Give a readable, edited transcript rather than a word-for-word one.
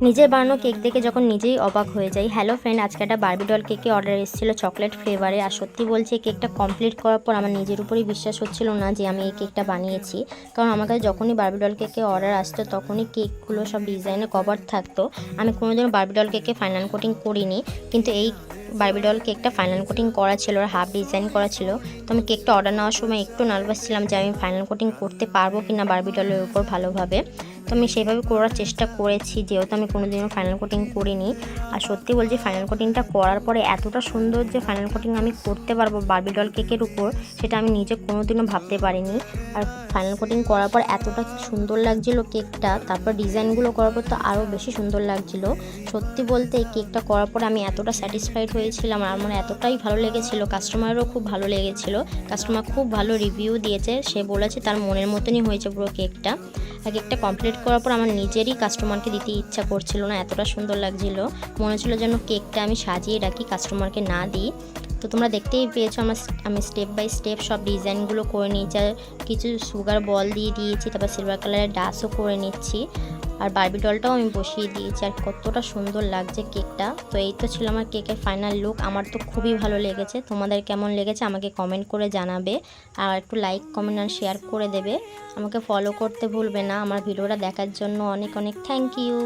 নিজের বানানো কেক দেখে যখন নিজেই অবাক হয়ে যাই। হ্যালো ফ্রেন্ড, আজকে একটা বারবি ডল কেকে অর্ডার এসেছিল চকলেট ফ্লেভারে। আর সত্যি বলছি, কেকটা কমপ্লিট করার পর আমার নিজের উপরেই বিশ্বাস হচ্ছিল না যে আমি এই কেকটা বানিয়েছি। কারণ আমার কাছে যখনই বারবি ডল কেকে অর্ডার আসতো তখনই কেকগুলো সব ডিজাইনে কভার থাকতো। আমি কোনোদিনও বারবি ডল কেকে ফাইনাল কোটিং করিনি, কিন্তু এই বারবি ডল কেকটা ফাইনাল কোটিং করা ছিল আর হাফ ডিজাইন করা ছিল। তো আমি কেকটা অর্ডার নেওয়ার সময় একটু নার্ভাস ছিলাম যে আমি ফাইনাল কোটিং করতে পারবো কিনা বারবি ডলের উপর ভালোভাবে। তো আমি সেইভাবে করার চেষ্টা করেছি, যেহেতু আমি কোনোদিনও ফাইনাল কোটিং করিনি। আর সত্যি বলছি, ফাইনাল কোটিংটা করার পরে এতটা সুন্দর যে ফাইনাল কোটিং আমি করতে পারবো বারবি ডল কেকের উপর, সেটা আমি নিজে কোনোদিনও ভাবতে পারিনি। আর ফাইনাল কোটিং করার পর এতটা সুন্দর লাগছিল কেকটা, তারপর ডিজাইনগুলো করার পর তো আরও বেশি সুন্দর লাগছিল। সত্যি বলতে এই কেকটা করার পর আমি এতটা স্যাটিসফাইড হয়েছিলাম আর আমার এতটাই ভালো লেগেছিলো, কাস্টমারেরও খুব ভালো লেগেছিলো। কাস্টমার খুব ভালো রিভিউ দিয়েছে, সে বলেছে তার মনের মতনই হয়েছে পুরো কেকটা। আর কেকটা কমপ্লিট করার পর আমার নিজেরই কাস্টমারকে দিতে ইচ্ছা করছিল না, এতটা সুন্দর লাগছিল। মনে হচ্ছিলো যেন কেকটা আমি সাজিয়ে রাখি, কাস্টমারকে না দিই। তো তোমরা দেখতেই পেয়েছো আমি স্টেপ বাই স্টেপ সব ডিজাইনগুলো করে নিয়েছি। আর কিছু সুগার বল দিয়ে দিয়েছি, তারপর সিলভার কালারের ডাসও করে নিচ্ছি। আর বারবি ডলটাও আমি বসিয়ে দিয়েছি। আর কতটা সুন্দর লাগছে কেকটা। তো এই তো ছিল আমার কেকের ফাইনাল লুক। আমার তো খুবই ভালো লেগেছে। তোমাদের কেমন লেগেছে আমাকে কমেন্ট করে জানাবে। আর একটু লাইক কমেন্ট আর শেয়ার করে দেবে। আমাকে ফলো করতে ভুলবে না। আমার ভিডিওটা দেখার জন্য অনেক অনেক থ্যাংক ইউ।